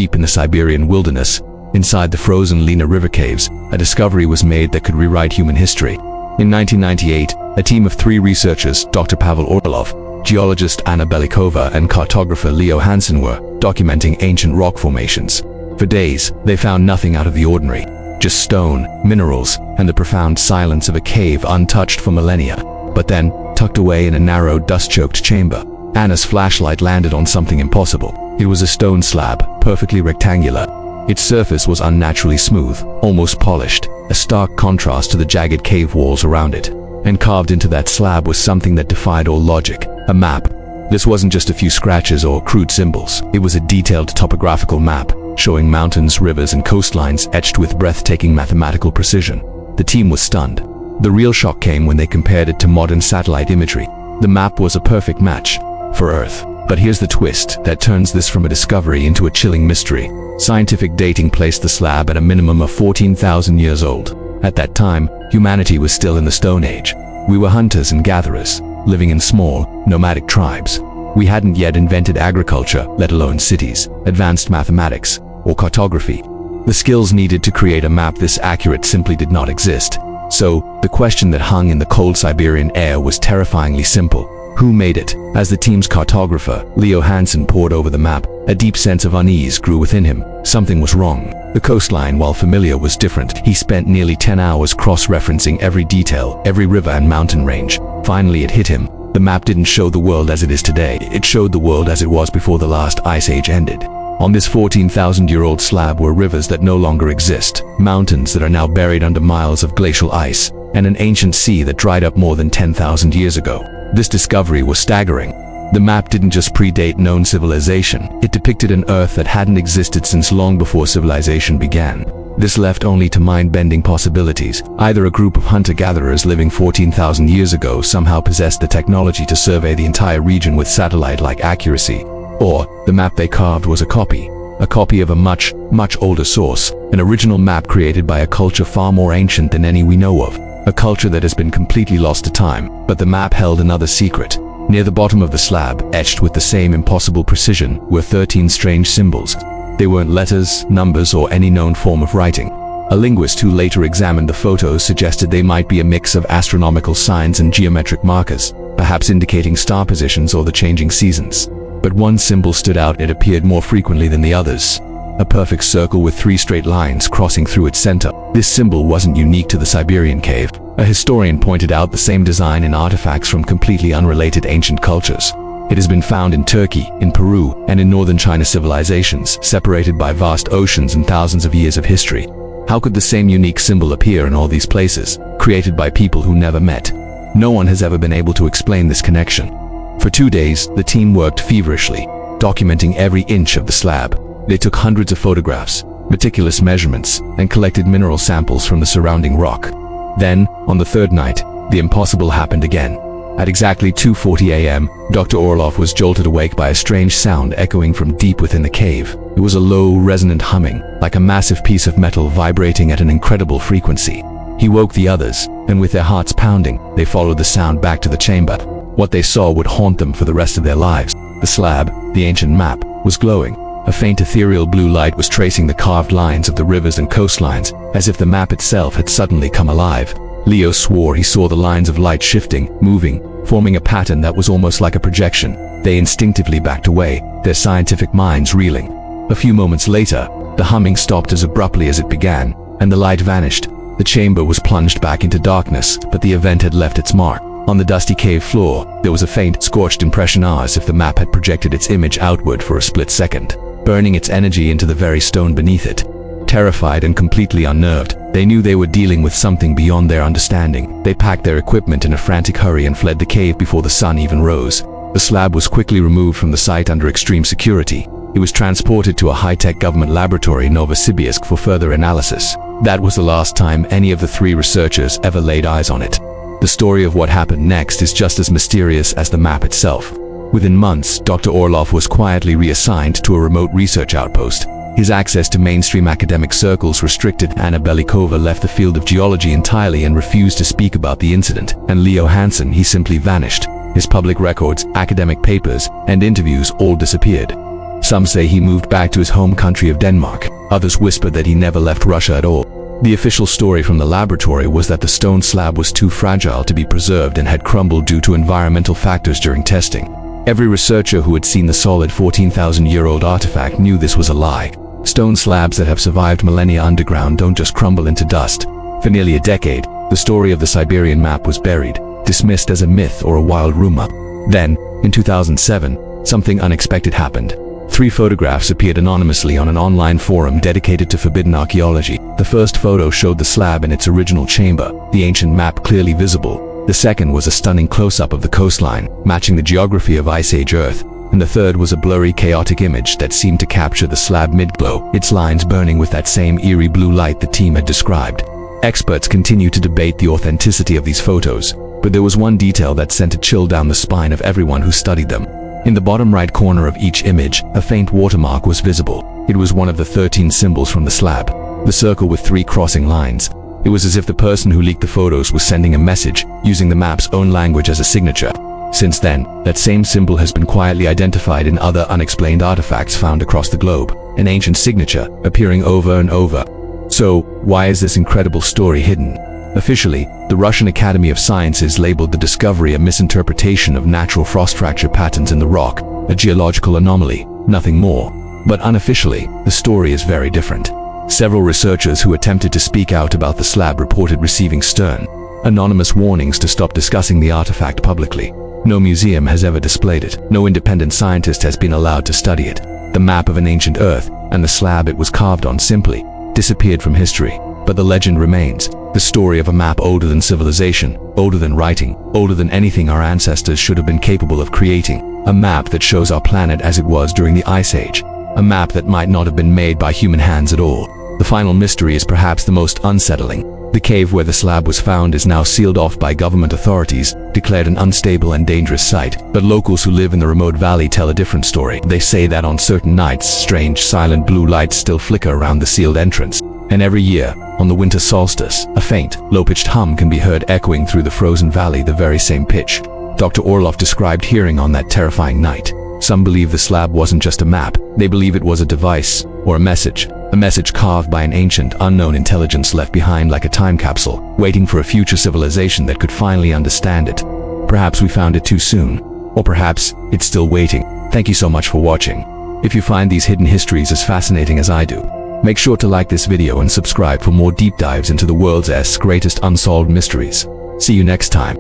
deep in the Siberian wilderness, inside the frozen Lena River caves, a discovery was made that could rewrite human history. In 1998, a team of 3 researchers, Dr. Pavel Orlov, geologist Anna Belikova, and cartographer Leo Hansen, were documenting ancient rock formations. For days, they found nothing out of the ordinary, just stone, minerals, and the profound silence of a cave untouched for millennia. But then, tucked away in a narrow, dust-choked chamber, Anna's flashlight landed on something impossible. It was a stone slab, perfectly rectangular. Its surface was unnaturally smooth, almost polished, a stark contrast to the jagged cave walls around it. And carved into that slab was something that defied all logic, a map. This wasn't just a few scratches or crude symbols. It was a detailed topographical map, showing mountains, rivers, and coastlines etched with breathtaking mathematical precision. The team was stunned. The real shock came when they compared it to modern satellite imagery. The map was a perfect match for Earth. But here's the twist that turns this from a discovery into a chilling mystery. Scientific dating placed the slab at a minimum of 14,000 years old. At that time, humanity was still in the Stone Age. We were hunters and gatherers, living in small, nomadic tribes. We hadn't yet invented agriculture, let alone cities, advanced mathematics, or cartography. The skills needed to create a map this accurate simply did not exist. So, the question that hung in the cold Siberian air was terrifyingly simple. Who made it? As the team's cartographer, Leo Hansen, pored over the map, a deep sense of unease grew within him. Something was wrong. The coastline, while familiar, was different. He spent nearly 10 hours cross-referencing every detail, every river and mountain range. Finally, it hit him. The map didn't show the world as it is today. It showed the world as it was before the last ice age ended. On this 14,000-year-old slab were rivers that no longer exist, mountains that are now buried under miles of glacial ice, and an ancient sea that dried up more than 10,000 years ago. This discovery was staggering. The map didn't just predate known civilization, it depicted an Earth that hadn't existed since long before civilization began. This left only to mind-bending possibilities. Either a group of hunter-gatherers living 14,000 years ago somehow possessed the technology to survey the entire region with satellite-like accuracy, or the map they carved was a copy of a much, much older source, an original map created by a culture far more ancient than any we know of. A culture that has been completely lost to time. But the map held another secret. Near the bottom of the slab, etched with the same impossible precision, were 13 strange symbols. They weren't letters, numbers, or any known form of writing. A linguist who later examined the photos suggested they might be a mix of astronomical signs and geometric markers, perhaps indicating star positions or the changing seasons. But one symbol stood out. It appeared more frequently than the others. A perfect circle with 3 straight lines crossing through its center. This symbol wasn't unique to the Siberian cave. A historian pointed out the same design in artifacts from completely unrelated ancient cultures. It has been found in Turkey, in Peru, and in northern China civilizations, separated by vast oceans and thousands of years of history. How could the same unique symbol appear in all these places, created by people who never met? No one has ever been able to explain this connection. For 2 days, the team worked feverishly, documenting every inch of the slab. They took hundreds of photographs, meticulous measurements, and collected mineral samples from the surrounding rock. Then, on the 3rd night, the impossible happened again. At exactly 2:40 a.m., Dr. Orlov was jolted awake by a strange sound echoing from deep within the cave. It was a low, resonant humming, like a massive piece of metal vibrating at an incredible frequency. He woke the others, and with their hearts pounding, they followed the sound back to the chamber. What they saw would haunt them for the rest of their lives. The slab, the ancient map, was glowing. A faint ethereal blue light was tracing the carved lines of the rivers and coastlines, as if the map itself had suddenly come alive. Leo swore he saw the lines of light shifting, moving, forming a pattern that was almost like a projection. They instinctively backed away, their scientific minds reeling. A few moments later, the humming stopped as abruptly as it began, and the light vanished. The chamber was plunged back into darkness, but the event had left its mark. On the dusty cave floor, there was a faint, scorched impression as if the map had projected its image outward for a split second, burning its energy into the very stone beneath it. Terrified and completely unnerved, they knew they were dealing with something beyond their understanding. They packed their equipment in a frantic hurry and fled the cave before the sun even rose. The slab was quickly removed from the site under extreme security. It was transported to a high-tech government laboratory in Novosibirsk for further analysis. That was the last time any of the 3 researchers ever laid eyes on it. The story of what happened next is just as mysterious as the map itself. Within months, Dr. Orlov was quietly reassigned to a remote research outpost. His access to mainstream academic circles restricted. Anna Belikova left the field of geology entirely and refused to speak about the incident. And Leo Hansen, he simply vanished. His public records, academic papers, and interviews all disappeared. Some say he moved back to his home country of Denmark. Others whisper that he never left Russia at all. The official story from the laboratory was that the stone slab was too fragile to be preserved and had crumbled due to environmental factors during testing. Every researcher who had seen the solid 14,000-year-old artifact knew this was a lie. Stone slabs that have survived millennia underground don't just crumble into dust. For nearly a decade, the story of the Siberian map was buried, dismissed as a myth or a wild rumor. Then, in 2007, something unexpected happened. 3 photographs appeared anonymously on an online forum dedicated to forbidden archaeology. The first photo showed the slab in its original chamber, the ancient map clearly visible. The second was a stunning close-up of the coastline, matching the geography of Ice Age Earth. And the third was a blurry, chaotic image that seemed to capture the slab mid-glow, its lines burning with that same eerie blue light the team had described. Experts continue to debate the authenticity of these photos, but there was one detail that sent a chill down the spine of everyone who studied them. In the bottom right corner of each image, a faint watermark was visible. It was one of the 13 symbols from the slab, the circle with 3 crossing lines. It was as if the person who leaked the photos was sending a message, using the map's own language as a signature. Since then, that same symbol has been quietly identified in other unexplained artifacts found across the globe, an ancient signature appearing over and over. So, why is this incredible story hidden? Officially, the Russian Academy of Sciences labeled the discovery a misinterpretation of natural frost fracture patterns in the rock, a geological anomaly, nothing more. But unofficially, the story is very different. Several researchers who attempted to speak out about the slab reported receiving stern, anonymous warnings to stop discussing the artifact publicly. No museum has ever displayed it. No independent scientist has been allowed to study it. The map of an ancient Earth, and the slab it was carved on, simply disappeared from history. But the legend remains. The story of a map older than civilization, older than writing, older than anything our ancestors should have been capable of creating. A map that shows our planet as it was during the Ice Age. A map that might not have been made by human hands at all. The final mystery is perhaps the most unsettling. The cave where the slab was found is now sealed off by government authorities, declared an unstable and dangerous site. But locals who live in the remote valley tell a different story. They say that on certain nights, strange, silent blue lights still flicker around the sealed entrance. And every year, on the winter solstice, a faint, low-pitched hum can be heard echoing through the frozen valley, the very same pitch Dr. Orlov described hearing on that terrifying night. Some believe the slab wasn't just a map. They believe it was a device, or a message carved by an ancient, unknown intelligence left behind like a time capsule, waiting for a future civilization that could finally understand it. Perhaps we found it too soon, or perhaps it's still waiting. Thank you so much for watching. If you find these hidden histories as fascinating as I do, make sure to like this video and subscribe for more deep dives into the world's greatest unsolved mysteries. See you next time.